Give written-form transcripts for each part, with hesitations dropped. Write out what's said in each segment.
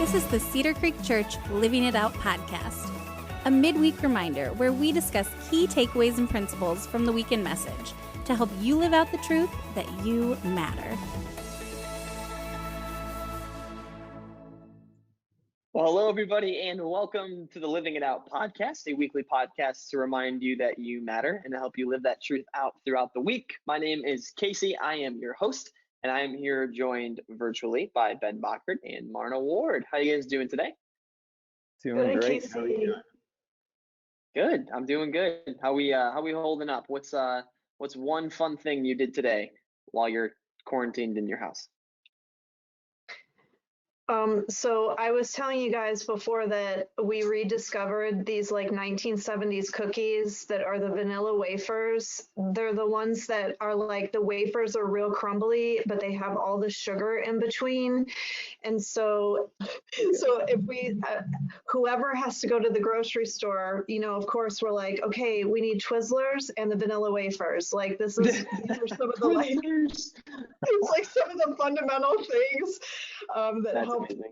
This is the Cedar Creek Church Living It Out podcast, a midweek reminder where we discuss key takeaways and principles from the weekend message to help you live out the truth that you matter. Well, hello, everybody, and welcome to the Living It Out podcast, a weekly podcast to remind you that you matter and to help you live that truth out throughout the week. My name is Casey. I am your host, and I am here joined virtually by Ben Bockert and Marna Ward. How you guys doing today? Doing great. Casey. How are you doing? Good. I'm doing good. How we holding up? What's one fun thing you did today while you're quarantined in your house? So I was telling you guys before that we rediscovered these like 1970s cookies that are the vanilla wafers. They're the ones that are like the wafers are real crumbly, but they have all the sugar in between. And so if we, whoever has to go to the grocery store, of course we're like, okay, we need Twizzlers and the vanilla wafers. Like these are some of the it's like some of the fundamental things that That's help amazing.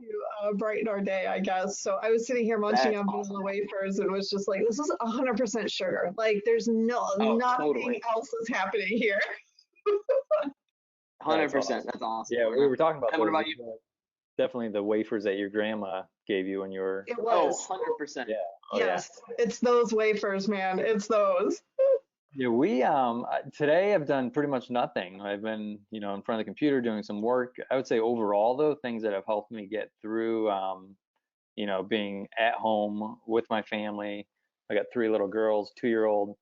to brighten our day, I guess. So I was sitting here munching on vanilla wafers and was just like, this is 100% sugar. Like there's nothing totally. else is happening here. 100%. That's awesome. Yeah, we were talking about And what those. about you? Definitely the wafers that your grandma gave you when you were. It Oh, was. 100%. Yeah. Oh, Yes, it's those wafers, man. It's those. Yeah, we today I've done pretty much nothing. I've been, in front of the computer doing some work. I would say overall though, things that have helped me get through, being at home with my family. I got 3 little girls, 2-year-old,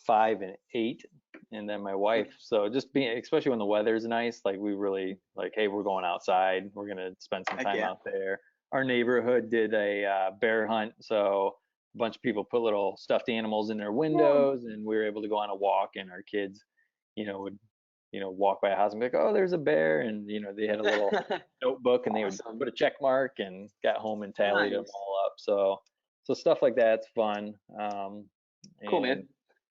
5 and 8, and then my wife. So just being, especially when the weather's nice, like we really like, hey, we're going outside. We're gonna spend some Heck time yeah. out there. Our neighborhood did a bear hunt, so a bunch of people put little stuffed animals in their windows, and we were able to go on a walk. And our kids, would walk by a house and be like, oh, there's a bear, and they had a little notebook, and they would Awesome. put a check mark and got home and tallied them Nice. all up. So stuff like that's fun. Cool, and man.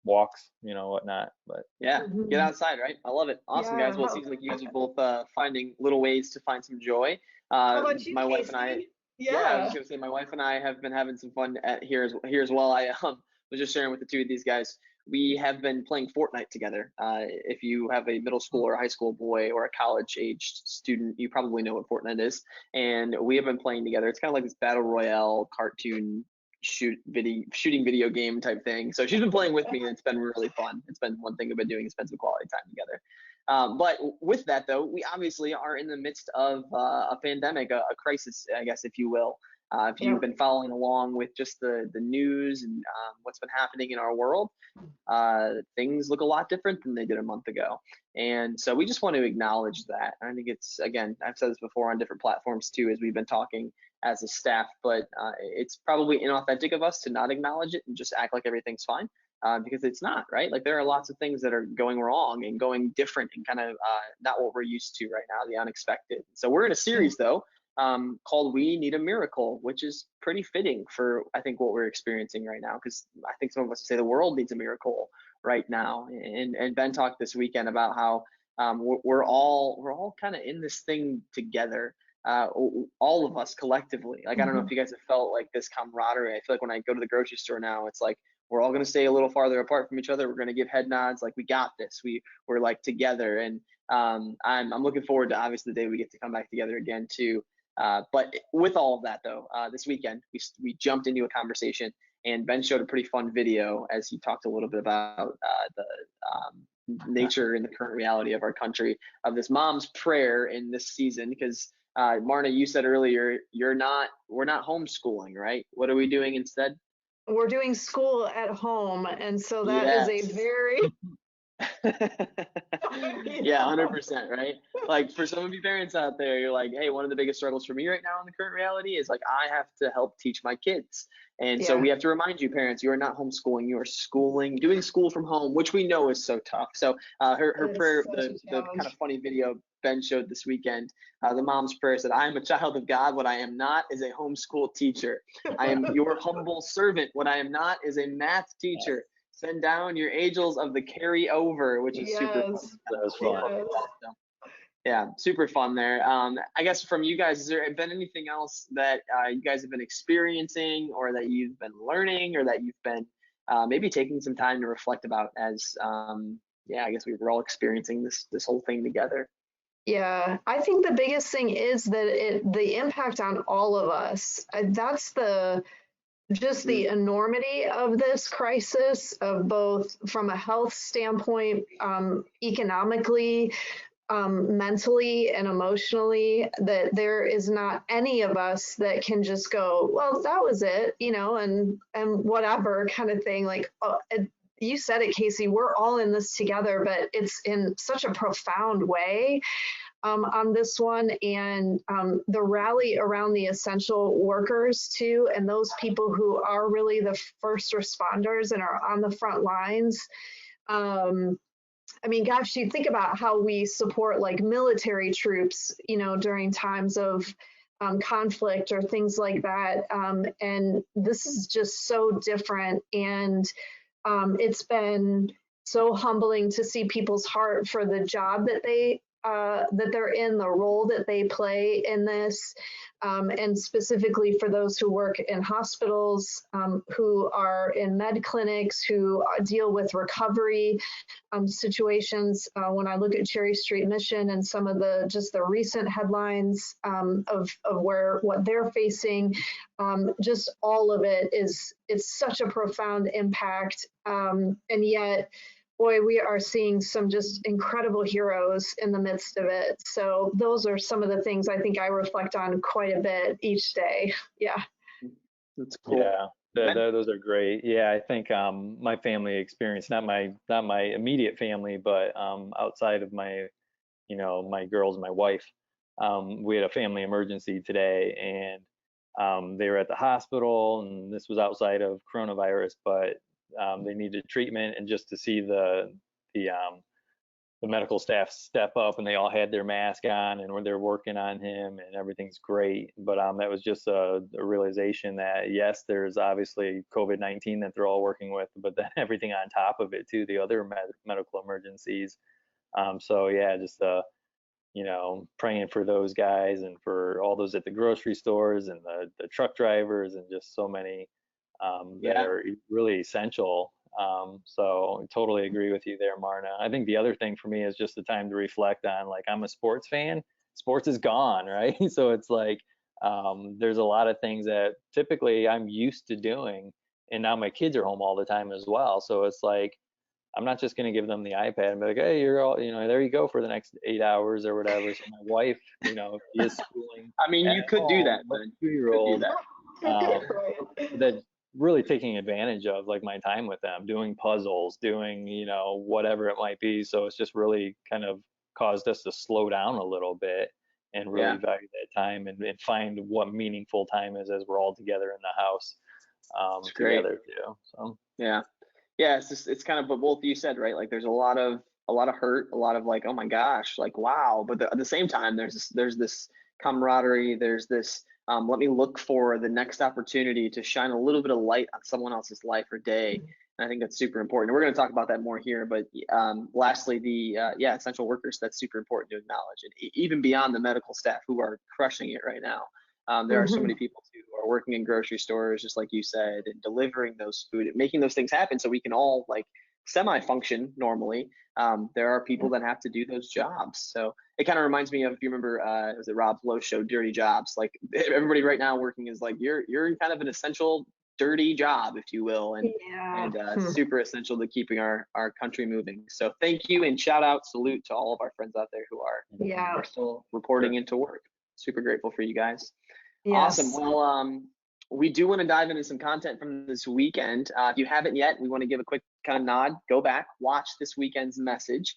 Walks, whatnot. But Yeah, Mhm. get outside, right? I love it. Awesome, Yeah, guys. Well, it how- seems like you guys are both finding little ways to find some joy. How about you, My wife Casey? and I, I was Yeah. just gonna say, my wife and I have been having some fun here as well. I was just sharing with the two of these guys. We have been playing Fortnite together. If you have a middle school or a high school boy or a college-aged student, you probably know what Fortnite is. And we have been playing together. It's kind of like this battle royale cartoon shooting video game type thing. So she's been playing with me, and it's been really fun. It's been one thing we've been doing is spend some quality time together. But with that though, we obviously are in the midst of a pandemic, a crisis, I guess, if you will. If you've been following along with just the news and what's been happening in our world, things look a lot different than they did a month ago. And so we just want to acknowledge that. I think it's, again, I've said this before on different platforms too, as we've been talking as a staff, but it's probably inauthentic of us to not acknowledge it and just act like everything's fine. Because it's not, right? Like there are lots of things that are going wrong and going different and kind of not what we're used to right now, the unexpected. So we're in a series though called We Need a Miracle, which is pretty fitting for, I think, what we're experiencing right now, because I think some of us say the world needs a miracle right now. And Ben talked this weekend about how we're all kind of in this thing together. All of us collectively. Like I don't know if you guys have felt like this camaraderie. I feel like when I go to the grocery store now, it's like we're all going to stay a little farther apart from each other. We're going to give head nods, like we got this. We're like together, and I'm looking forward to obviously the day we get to come back together again too. But with all of that though, this weekend we jumped into a conversation, and Ben showed a pretty fun video as he talked a little bit about the nature and the current reality of our country, of this mom's prayer in this season. Because Marna, you said earlier we're not homeschooling, right? What are we doing instead? We're doing school at home, and so that is a very Yeah, 100%, right? Like for some of you parents out there, you're like, hey, one of the biggest struggles for me right now in the current reality is like I have to help teach my kids. And so we have to remind you, parents, you are not homeschooling, you are doing school from home, which we know is so tough. So her prayer, the kind of funny video Ben showed this weekend, the mom's prayer said, I am a child of God. What I am not is a homeschool teacher. I am your humble servant. What I am not is a math teacher. Send down your angels of the carry over, which is super fun. That was fun. Yeah, super fun there. I guess from you guys, has there been anything else that you guys have been experiencing, or that you've been learning, or that you've been maybe taking some time to reflect about as, yeah, I guess we were all experiencing this whole thing together? Yeah, I think the biggest thing is that the impact on all of us. That's the just Mm, the enormity of this crisis, of both from a health standpoint, economically, mentally and emotionally, that there is not any of us that can just go, well, that was it, and whatever kind of thing. Like, you said it, Casey, we're all in this together, but it's in such a profound way, on this one. And the rally around the essential workers too, and those people who are really the first responders and are on the front lines. I mean, gosh, you think about how we support like military troops, during times of conflict or things like that. And this is just so different. And it's been so humbling to see people's heart for the job that they're in, the role that they play in this, and specifically for those who work in hospitals, who are in med clinics, who deal with recovery situations. When I look at Cherry Street Mission and some of the recent headlines, of what they're facing, just all of it is such a profound impact, and yet, boy, we are seeing some just incredible heroes in the midst of it. So those are some of the things I think I reflect on quite a bit each day. Yeah. that's cool. Yeah, those are great. Yeah, I think my family experience, not my immediate family, but outside of my, my girls, my wife, we had a family emergency today, and they were at the hospital, and this was outside of coronavirus, but they needed treatment, and just to see the um, the medical staff step up, and they all had their mask on, and when they're working on him, and everything's great. But that was just a realization that yes, there's obviously COVID-19 that they're all working with, but then everything on top of it too, the other medical emergencies. So yeah, just praying for those guys, and for all those at the grocery stores, and the truck drivers, and just so many that Yeah. are really essential. So I totally agree with you there, Marna. I think the other thing for me is just the time to reflect on, like, I'm a sports fan. Sports is gone, right? So it's like there's a lot of things that typically I'm used to doing, and now my kids are home all the time as well. So it's like I'm not just going to give them the iPad and be like, hey, you're all, there you go for the next 8 hours or whatever. So my wife, she is schooling I mean, at you could do home, that, but Ben. You could do 2-year-old, that. that really taking advantage of, like, my time with them, doing puzzles, doing, whatever it might be. So it's just really kind of caused us to slow down a little bit, and really Yeah, value that time, and find what meaningful time is as we're all together in the house, it's great. together too. So Yeah. Yeah, it's just it's kind of what both you said, right? Like there's a lot of hurt, a lot of like, oh my gosh, like wow. But at the same time, there's this camaraderie, there's this let me look for the next opportunity to shine a little bit of light on someone else's life or day. And I think that's super important. And we're going to talk about that more here. But lastly, the yeah, essential workers, that's super important to acknowledge, and even beyond the medical staff who are crushing it right now. There are so many Mhm. people too who are working in grocery stores, just like you said, and delivering those food, making those things happen so we can all like semi-function normally. There are people that have to do those jobs. So it kind of reminds me of, if you remember, was it Rob Lowe show, Dirty Jobs? Like everybody right now working is like you're in kind of an essential dirty job, if you will, and Yeah. and super essential to keeping our country moving. So thank you, and shout out, salute to all of our friends out there who are Yeah. are still reporting into work. Super grateful for you guys. Awesome. Yes. Well, we do want to dive into some content from this weekend. If you haven't yet, we want to give a quick kind of nod, go back, watch this weekend's message.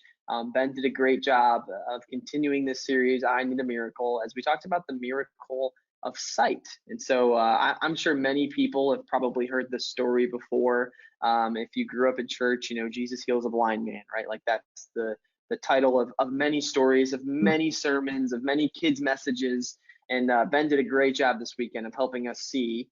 Ben did a great job of continuing this series, I Need a Miracle, as we talked about the miracle of sight. And so I'm sure many people have probably heard this story before. If you grew up in church, Jesus heals a blind man, right? Like that's the title of many stories, of many sermons, of many kids' messages. And Ben did a great job this weekend of helping us see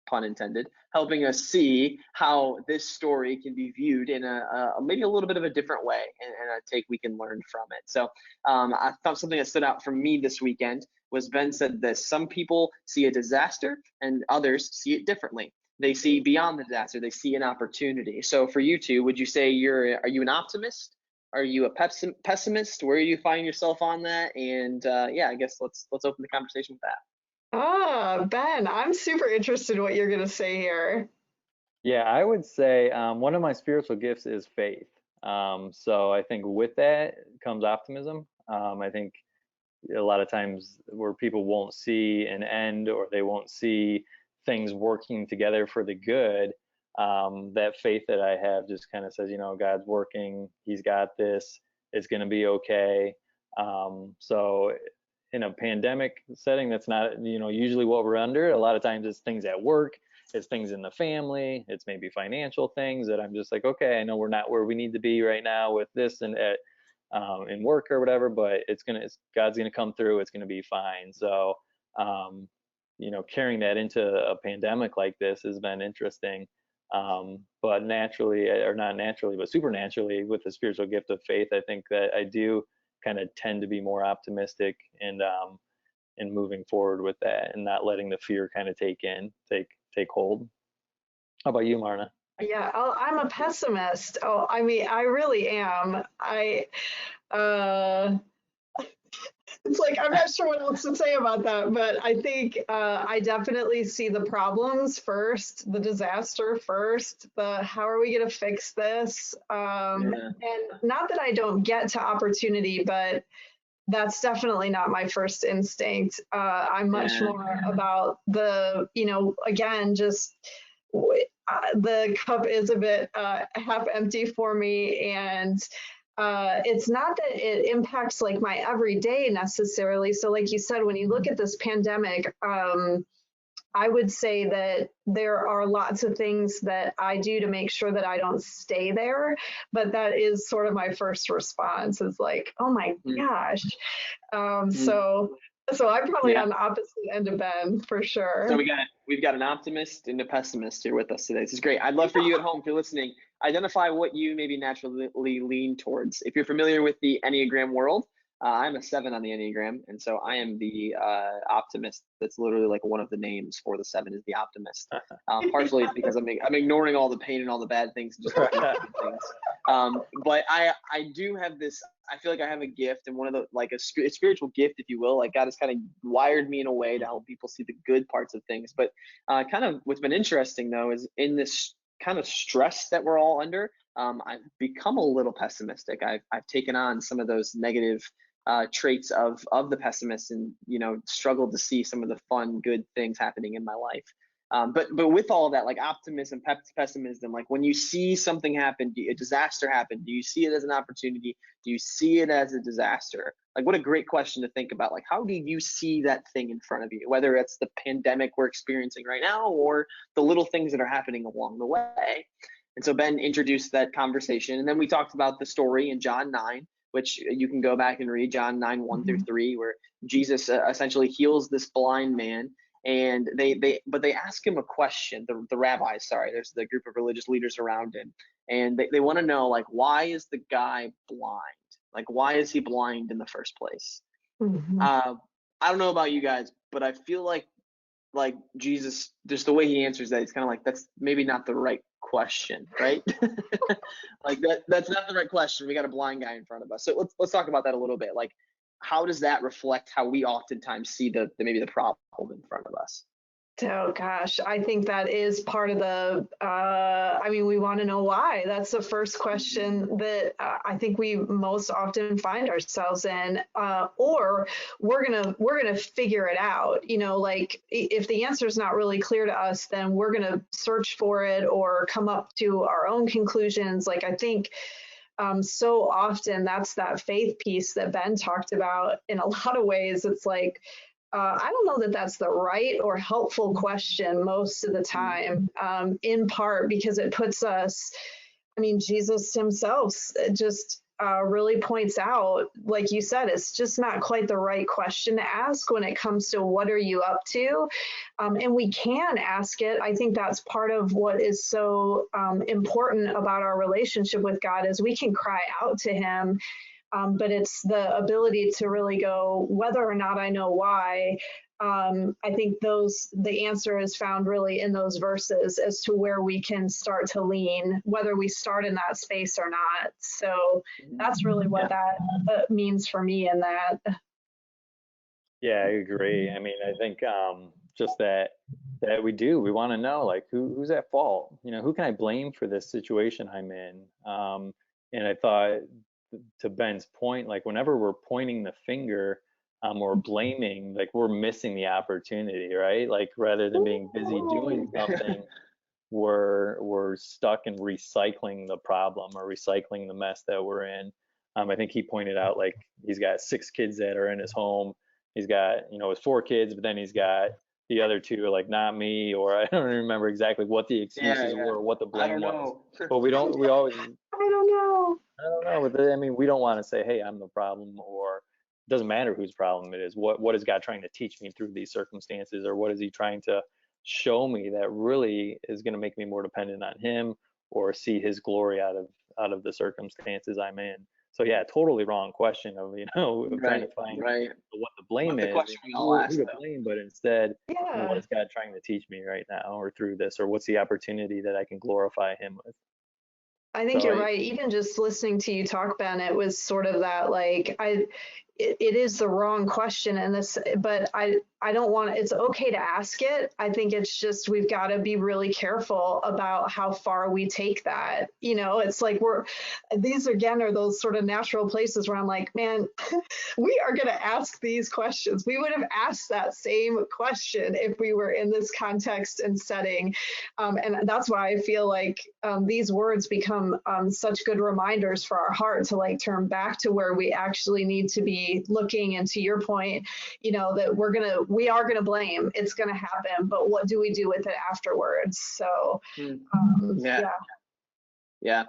pun intended, helping us see how this story can be viewed in a maybe a little bit of a different way, and a take we can learn from it. So I thought something that stood out for me this weekend was Ben said this: some people see a disaster and others see it differently. They see beyond the disaster, they see an opportunity. So for you two, would you say are you an optimist? Are you a pessimist? Where do you find yourself on that? And yeah, I guess let's open the conversation with that. Ben, I'm super interested in what you're going to say here. Yeah, I would say one of my spiritual gifts is faith. So I think with that comes optimism. I think a lot of times where people won't see an end, or they won't see things working together for the good, that faith that I have just kind of says, God's working, he's got this, it's going to be okay. So in a pandemic setting, that's not, usually what we're under. A lot of times it's things at work, it's things in the family, it's maybe financial things that I'm just like, okay, I know we're not where we need to be right now with this and in work or whatever, but God's gonna come through, it's gonna be fine. So carrying that into a pandemic like this has been interesting. But naturally, or not naturally, but supernaturally, with the spiritual gift of faith, I think that I do kind of tend to be more optimistic and moving forward with that, and not letting the fear kind of take hold. How about you, Marna? Yeah, I'm a pessimist. Oh, I mean, I really am. It's like, I'm not sure what else to say about that, but I think I definitely see the problems first, the disaster first, how are we going to fix this? And not that I don't get to opportunity, but that's definitely not my first instinct. I'm much more about again, just the cup is a bit half empty for me. And it's not that it impacts like my everyday necessarily. So like you said, when you look at this pandemic, I would say that there are lots of things that I do to make sure that I don't stay there. But that is sort of my first response, is like, oh my gosh. So I'm probably on the opposite end of Ben for sure. So we've got an optimist and a pessimist here with us today. This is great. I'd love for you at home, if you're listening, identify what you maybe naturally lean towards. If you're familiar with the Enneagram world, I'm a 7 on the Enneagram, and so I am the optimist. That's literally like one of the names for the 7 is the optimist. Partially it's because I'm ignoring all the pain and all the bad things and just looking at good things. But I do have this. I feel like I have a gift, and one of the a spiritual gift, if you will. Like God has kind of wired me in a way to help people see the good parts of things. But kind of what's been interesting though is in this kind of stress that we're all under, I've become a little pessimistic. I've taken on some of those negative traits of the pessimist, and struggled to see some of the fun, good things happening in my life. But with all of that, like optimism, pessimism, like when you see something happen, a disaster happen, do you see it as an opportunity? Do you see it as a disaster? Like, what a great question to think about. Like, how do you see that thing in front of you, whether it's the pandemic we're experiencing right now or the little things that are happening along the way? And so Ben introduced that conversation, and then we talked about the story in John 9, which you can go back and read, John 9, 1 through 3, where Jesus essentially heals this blind man. And they ask him a question, the rabbis, there's the group of religious leaders around him, and they want to know, like, why is the guy blind? Like, why is he blind in the first place? I don't know about you guys, but I feel like Jesus, just the way he answers that, it's kind of like, that's maybe not the right question, right? Like that's not the right question. We got a blind guy in front of us. So let's talk about that a little bit. Like, how does that reflect how we oftentimes see maybe the problem in front of us? Oh gosh, I think that is part of the, we want to know why. That's the first question that I think we most often find ourselves in, or we're gonna figure it out. Like if the answer is not really clear to us, then we're gonna search for it or come up to our own conclusions. Like I think so often that's that faith piece that Ben talked about. In a lot of ways, it's like, I don't know that that's the right or helpful question most of the time, in part because it puts us, Jesus himself just really points out, like you said, it's just not quite the right question to ask when it comes to what are you up to. And we can ask it. I think that's part of what is so important about our relationship with God is we can cry out to him. But it's the ability to really go, whether or not I know why. I think the answer is found really in those verses as to where we can start to lean, whether we start in that space or not. So that's really what that means for me in that. Yeah, I agree. I mean, I think just that we want to know, like, who's at fault? You know, who can I blame for this situation I'm in? And I thought, to Ben's point, like, whenever we're pointing the finger or blaming, like, we're missing the opportunity, right? Like, rather than being busy doing something, we're stuck in recycling the problem or recycling the mess that we're in. I think he pointed out, like, he's got 6 kids that are in his home. He's got, his 4 kids, but then he's got the other 2 are like, not me, or I don't remember exactly what the excuses were, what the blame was. But we always, I don't know. I don't know. But I mean, we don't want to say, hey, I'm the problem, or it doesn't matter whose problem it is. What is God trying to teach me through these circumstances, or what is he trying to show me that really is going to make me more dependent on him, or see his glory out of the circumstances I'm in? So yeah, totally wrong question of trying to find what the blame is, who to blame, but instead, what is God trying to teach me right now, or through this, or what's the opportunity that I can glorify him with? I think you're right. Even just listening to you talk, Ben, it was sort of that, like, it is the wrong question, and but I don't want it's okay to ask it. I think it's just we've got to be really careful about how far we take that. It's like these again are those sort of natural places where I'm like, man, we are going to ask these questions. We would have asked that same question if we were in this context and setting. And that's why I feel like these words become such good reminders for our heart to, like, turn back to where we actually need to be looking. And to your point, that we are gonna blame. It's gonna happen, but what do we do with it afterwards? So yeah.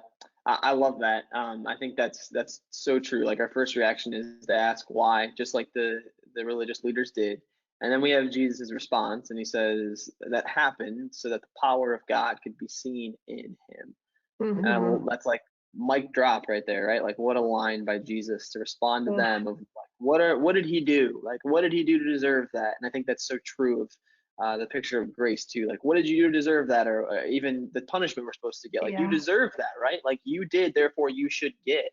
I love that. I think that's so true. Like, our first reaction is to ask why, just like the religious leaders did. And then we have Jesus' response, and he says that happened so that the power of God could be seen in him. And that's like mic drop right there, right? Like, what a line by Jesus to respond to them of, like, what did he do? Like, what did he do to deserve that? And I think that's so true of the picture of grace too. Like, what did you do to deserve that? Or even the punishment we're supposed to get. Like, you deserve that, right? Like, you did, therefore you should get.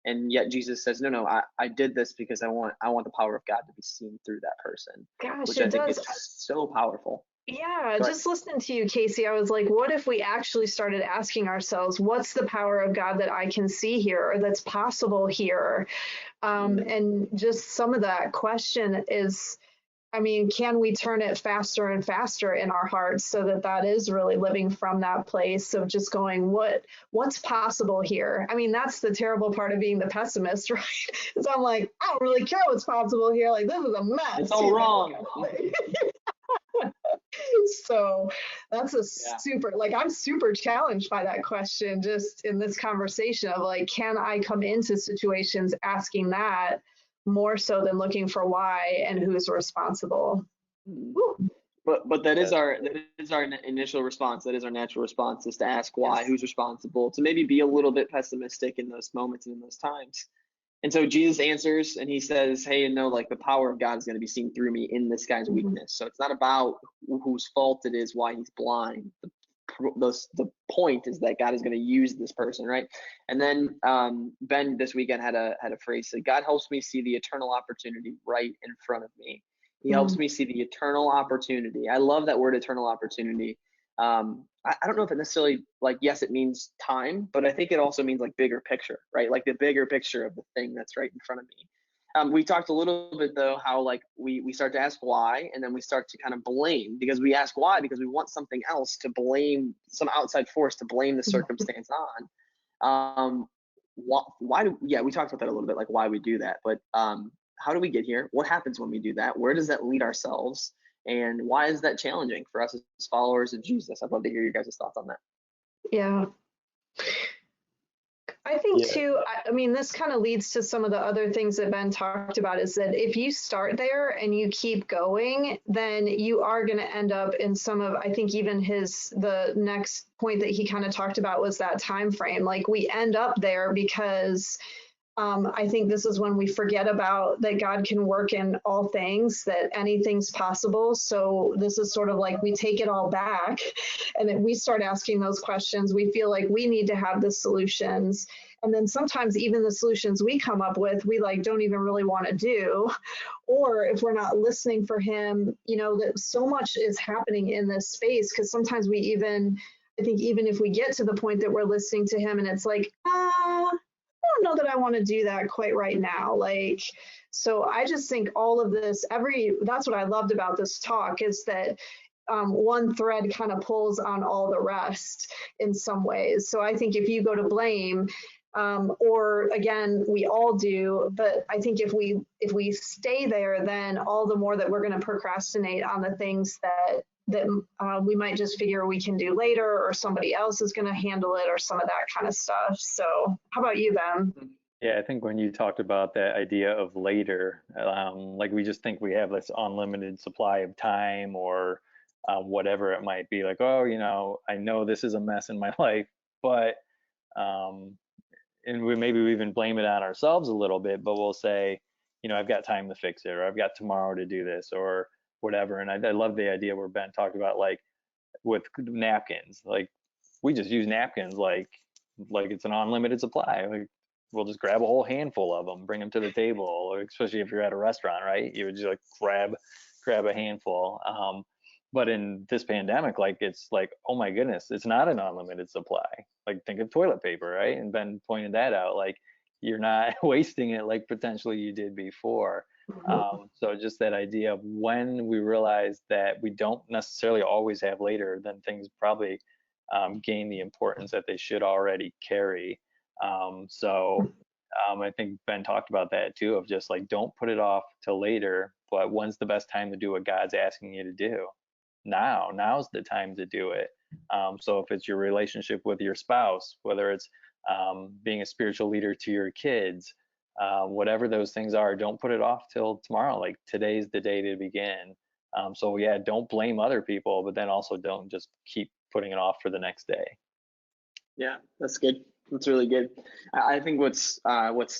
And yet Jesus says, no, I did this because I want the power of God to be seen through that person. Gosh, which I think is just so powerful. Yeah, just listening to you, Casey, I was like, what if we actually started asking ourselves, what's the power of God that I can see here, or that's possible here? And just some of that question is, I mean, can we turn it faster and faster in our hearts so that is really living from that place of just going, what's possible here? I mean, that's the terrible part of being the pessimist, right? So I'm like, I don't really care what's possible here. Like, this is a mess. It's all wrong. So that's a super, like, I'm super challenged by that question just in this conversation of, like, can I come into situations asking that more so than looking for why and who's responsible? But that is our initial response. That is our natural response, is to ask why, who's responsible, to maybe be a little bit pessimistic in those moments and in those times. And so Jesus answers, and he says, hey, like, the power of God is going to be seen through me in this guy's weakness. So it's not about whose fault it is, why he's blind. The point is that God is going to use this person, right? And then Ben this weekend had a phrase that God helps me see the eternal opportunity right in front of me. He helps me see the eternal opportunity. I love that word, eternal opportunity. I don't know if it necessarily, like, yes, it means time, but I think it also means, like, bigger picture, right? Like, the bigger picture of the thing that's right in front of me. We talked a little bit, though, how, like, we start to ask why, and then we start to kind of blame, because we ask why because we want something else to blame, some outside force to blame the circumstance on. We talked about that a little bit, like, why we do that, but how do we get here? What happens when we do that? Where does that lead ourselves? And why is that challenging for us as followers of Jesus? I'd love to hear your guys' thoughts on that. Yeah. I think Yeah. too, I mean, this kind of leads to some of the other things that Ben talked about, is that if you start there and you keep going, then you are going to end up in some of, I think even the next point that he kind of talked about was that time frame. Like we end up there because I think this is when we forget about that God can work in all things, that anything's possible. So this is sort of like we take it all back and then we start asking those questions. We feel like we need to have the solutions. And then sometimes even the solutions we come up with, we like don't even really want to do. Or if we're not listening for him, that so much is happening in this space, because sometimes I think even if we get to the point that we're listening to him and it's like, I don't know that I want to do that quite right now. Like, so I just think all of this, that's what I loved about this talk, is that one thread kind of pulls on all the rest in some ways. So I think if you go to blame, or again, we all do, but I think if we stay there, then all the more that we're going to procrastinate on the things that we might just figure we can do later, or somebody else is going to handle it, or some of that kind of stuff. So how about you, Ben? Yeah, I think when you talked about that idea of later, like we just think we have this unlimited supply of time, or whatever it might be, like, oh, I know this is a mess in my life, but and maybe we even blame it on ourselves a little bit, but we'll say, I've got time to fix it, or I've got tomorrow to do this, or whatever. And I love the idea where Ben talked about, like, with napkins, like we just use napkins like it's an unlimited supply. Like we'll just grab a whole handful of them, bring them to the table, or especially if you're at a restaurant, right? You would just like grab a handful. But in this pandemic, like it's like, oh my goodness, it's not an unlimited supply. Like think of toilet paper, right? And Ben pointed that out. Like you're not wasting it like potentially you did before. So just that idea of when we realize that we don't necessarily always have later, then things probably gain the importance that they should already carry. I think Ben talked about that too, of just like, don't put it off till later, but when's the best time to do what God's asking you to do? Now's the time to do it. So if it's your relationship with your spouse, whether it's being a spiritual leader to your kids, whatever those things are, don't put it off till tomorrow. Like today's the day to begin. So yeah, don't blame other people, but then also don't just keep putting it off for the next day. Yeah, that's good. That's really good. I think what's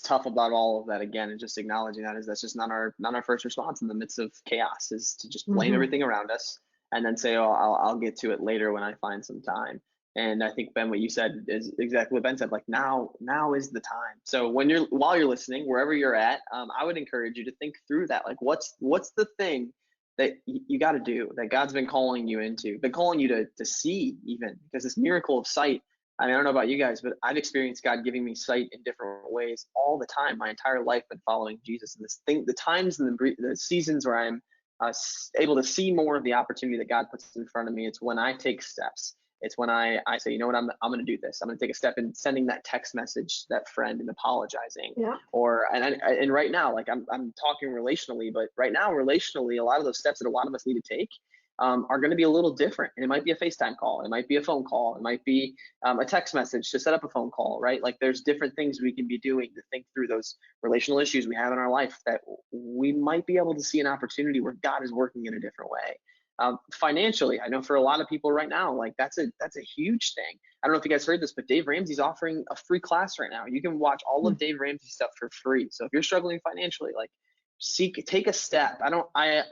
tough about all of that, again, and just acknowledging that, is that's just not our first response in the midst of chaos, is to just blame everything around us and then say, oh, I'll get to it later when I find some time. And I think, Ben, what you said is exactly what Ben said. Like now is the time. So while you're listening, wherever you're at, I would encourage you to think through that. Like what's the thing that you got to do, that God's been calling you into, been calling you to see, even, because this miracle of sight. I mean, I don't know about you guys, but I've experienced God giving me sight in different ways all the time. My entire life been following Jesus, and the times and the seasons where I'm able to see more of the opportunity that God puts in front of me. It's when I take steps. It's when I say, you know what, I'm going to do this. I'm going to take a step in sending that text message to that friend and apologizing. Yeah. And right now, like I'm talking relationally, but right now relationally, a lot of those steps that a lot of us need to take are going to be a little different. And it might be a FaceTime call. It might be a phone call. It might be a text message to set up a phone call, right? Like there's different things we can be doing to think through those relational issues we have in our life, that we might be able to see an opportunity where God is working in a different way. Financially, I know for a lot of people right now, like that's a huge thing. I don't know if you guys heard this, but Dave Ramsey's offering a free class right now. You can watch all of Dave Ramsey's stuff for free. So if you're struggling financially, like take a step.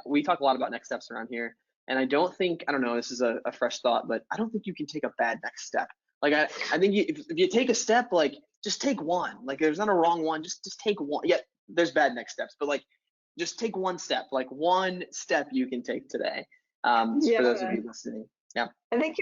We talk a lot about next steps around here. And I don't know, this is a fresh thought, but I don't think you can take a bad next step. Like I think if you take a step, like just take one. Like there's not a wrong one, just take one. Yeah, there's bad next steps, but like just take one step, like one step you can take today. For those of you listening. Yeah. I think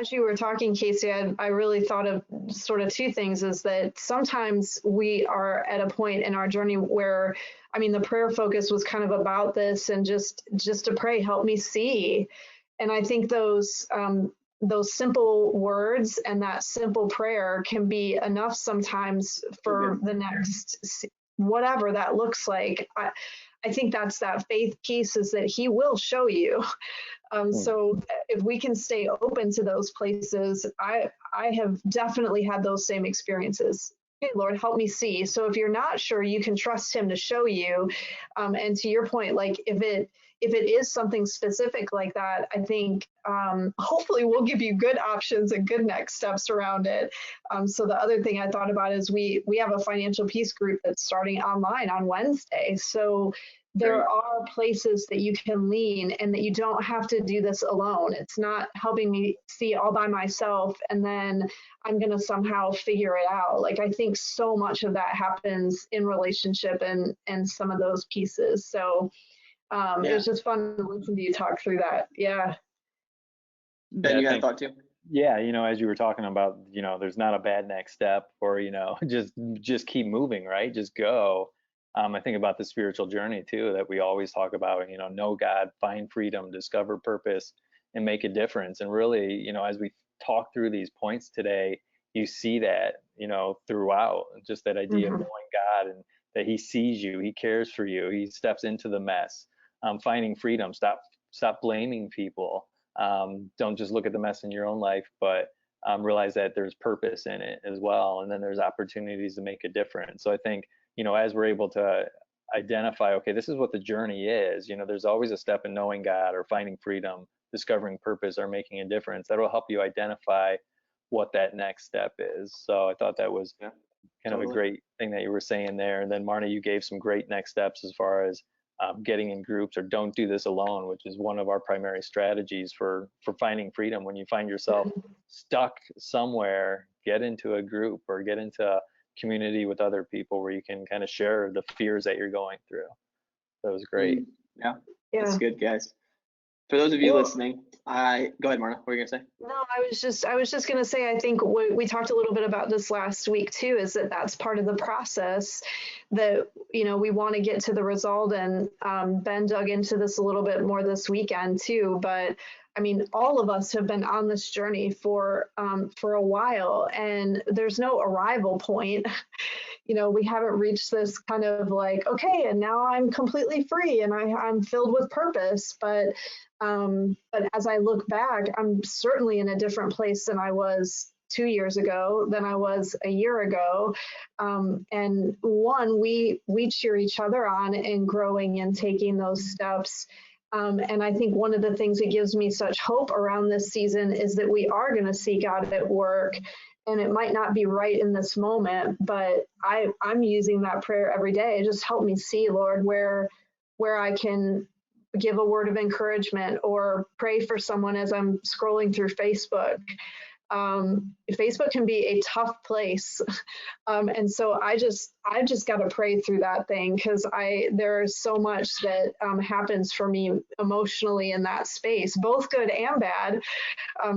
as you were talking, Casey, I really thought of sort of two things, is that sometimes we are at a point in our journey where, I mean, the prayer focus was kind of about this, and just to pray, help me see. And I think those simple words and that simple prayer can be enough sometimes for the next, whatever that looks like. I think that's that faith piece, is that he will show you. So if we can stay open to those places, I have definitely had those same experiences. Okay, Lord, help me see. So if you're not sure, you can trust him to show you. And to your point, like if it is something specific like that, I think hopefully we'll give you good options and good next steps around it. So the other thing I thought about is we have a financial peace group that's starting online on Wednesday. So there are places that you can lean, and that you don't have to do this alone. It's not helping me see all by myself and then I'm going to somehow figure it out. Like, I think so much of that happens in relationship and some of those pieces. So it was just fun to listen to you talk through that. Yeah. Ben, you got a thought too? Yeah, as you were talking about, there's not a bad next step, or, just keep moving, right? Just go. I think about the spiritual journey too, that we always talk about, know God, find freedom, discover purpose, and make a difference. And really, as we talk through these points today, you see that, throughout, just that idea of knowing God, and that he sees you, he cares for you, he steps into the mess. Finding freedom, stop blaming people. Don't just look at the mess in your own life, but realize that there's purpose in it as well. And then there's opportunities to make a difference. So I think, as we're able to identify, okay, this is what the journey is, there's always a step in knowing God, or finding freedom, discovering purpose, or making a difference. That'll help you identify what that next step is. So I thought that was kind of a great thing that you were saying there. And then Marna, you gave some great next steps as far as getting in groups, or don't do this alone, which is one of our primary strategies for finding freedom. When you find yourself stuck somewhere, get into a group, or get into a community with other people where you can kind of share the fears that you're going through. That was great. Yeah. That's good, guys. For those of you listening, go ahead, Marna. What were you gonna say? No, I was just gonna say, I think we talked a little bit about this last week too, is that that's part of the process, that we want to get to the result. And Ben dug into this a little bit more this weekend too. But I mean, all of us have been on this journey for a while, and there's no arrival point. We haven't reached this kind of like, okay, and now I'm completely free and I'm filled with purpose. But as I look back, I'm certainly in a different place than I was 2 years ago, than I was a year ago. And we cheer each other on in growing and taking those steps. And I think one of the things that gives me such hope around this season is that we are going to see God at work. And it might not be right in this moment, but I'm using that prayer every day. Just help me see, Lord, where I can give a word of encouragement, or pray for someone as I'm scrolling through Facebook. Facebook can be a tough place. And so I've just got to pray through that thing, because there's so much that happens for me emotionally in that space, both good and bad,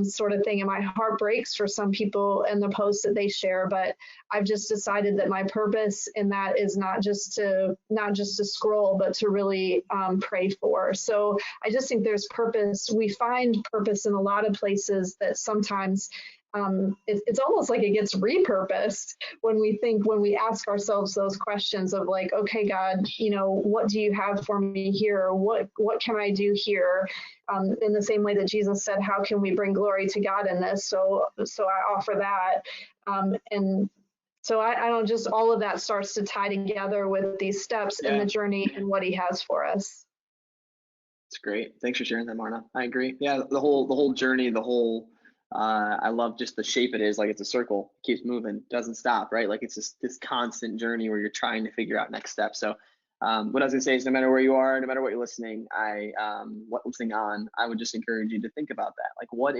sort of thing. And my heart breaks for some people and the posts that they share, but I've just decided that my purpose in that is not just to scroll, but to really pray for. So I just think there's purpose. We find purpose in a lot of places that sometimes it's almost like it gets repurposed when we ask ourselves those questions of like, okay, God, what do you have for me here? What can I do here? In the same way that Jesus said, how can we bring glory to God in this? So I offer that. And so I don't, just all of that starts to tie together with these steps in the journey and what he has for us. It's great. Thanks for sharing that, Marna. I agree. Yeah, the whole journey, I love just the shape it is. Like, it's a circle, it keeps moving, doesn't stop, right? Like, it's just this constant journey where you're trying to figure out next steps. So what I was gonna say is, no matter where you are, no matter what you're listening, what listening on, I would just encourage you to think about that. Like, what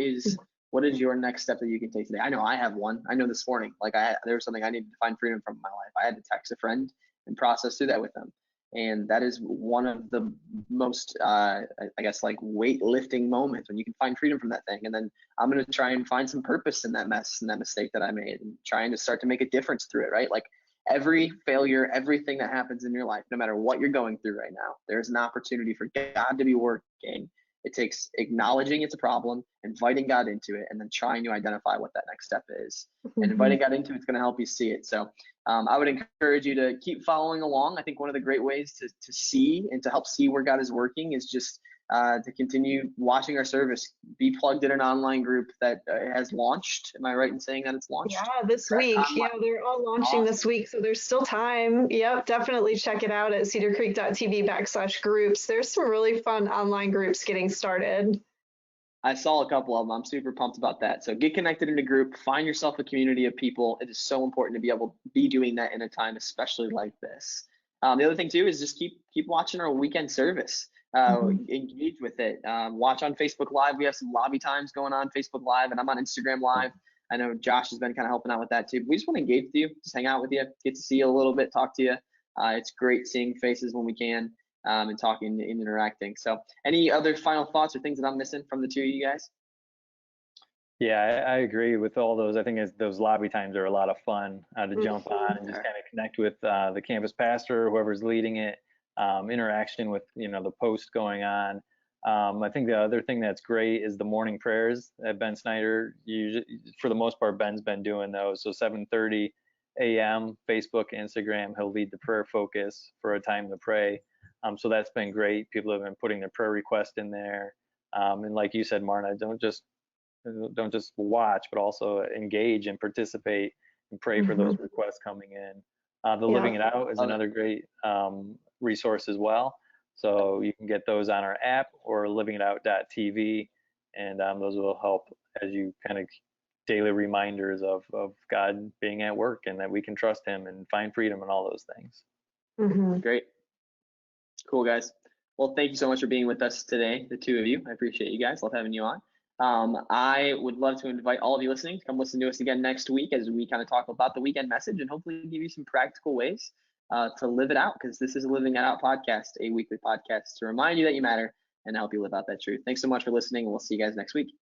is your next step that you can take today? I know I have one. I know this morning, like there was something I needed to find freedom from in my life. I had to text a friend and process through that with them. And that is one of the most, I guess, like weightlifting moments, when you can find freedom from that thing. And then I'm going to try and find some purpose in that mess and that mistake that I made, and trying to start to make a difference through it, right? Like, every failure, everything that happens in your life, no matter what you're going through right now, there's an opportunity for God to be working It takes acknowledging it's a problem, inviting God into it, and then trying to identify what that next step is. And inviting God into it's going to help you see it. So I would encourage you to keep following along. I think one of the great ways to see and to help see where God is working is just to continue watching our service. Be plugged in an online group that has launched. Am I right in saying that it's launched? Yeah, this week. Yeah, they're all launching this week, so there's still time. Yep, definitely check it out at cedarcreek.tv/groups. There's some really fun online groups getting started. I saw a couple of them. I'm super pumped about that. So get connected in a group, find yourself a community of people. It is so important to be able to be doing that in a time, especially like this. The other thing too is just keep watching our weekend service. Engage with it. Watch on Facebook Live. We have some lobby times going on Facebook Live, and I'm on Instagram Live. I know Josh has been kind of helping out with that too. We just want to engage with you, just hang out with you, get to see you a little bit, talk to you. It's great seeing faces when we can. And talking and interacting. So any other final thoughts or things that I'm missing from the two of you guys? Yeah, I agree with all those. I think those lobby times are a lot of fun to jump on and just kind of connect with the campus pastor or whoever's leading it, interaction with, the post going on. I think the other thing that's great is the morning prayers that Ben Snyder, for the most part, Ben's been doing those. So 7:30 a.m., Facebook, Instagram, he'll lead the prayer focus for a time to pray. So that's been great. People have been putting their prayer request in there. And like you said, Marna, don't just watch, but also engage and participate and pray for those requests coming in. The Living It Out is another great resource as well. So you can get those on our app or LivingItOut.tv, and those will help as you kind of daily reminders of God being at work and that we can trust Him and find freedom and all those things. Great. Cool, guys. Well, thank you so much for being with us today, the two of you. I appreciate you guys. Love having you on. I would love to invite all of you listening to come listen to us again next week as we kind of talk about the weekend message and hopefully give you some practical ways to live it out, because this is a Living It Out podcast, a weekly podcast to remind you that you matter and help you live out that truth. Thanks so much for listening, and we'll see you guys next week.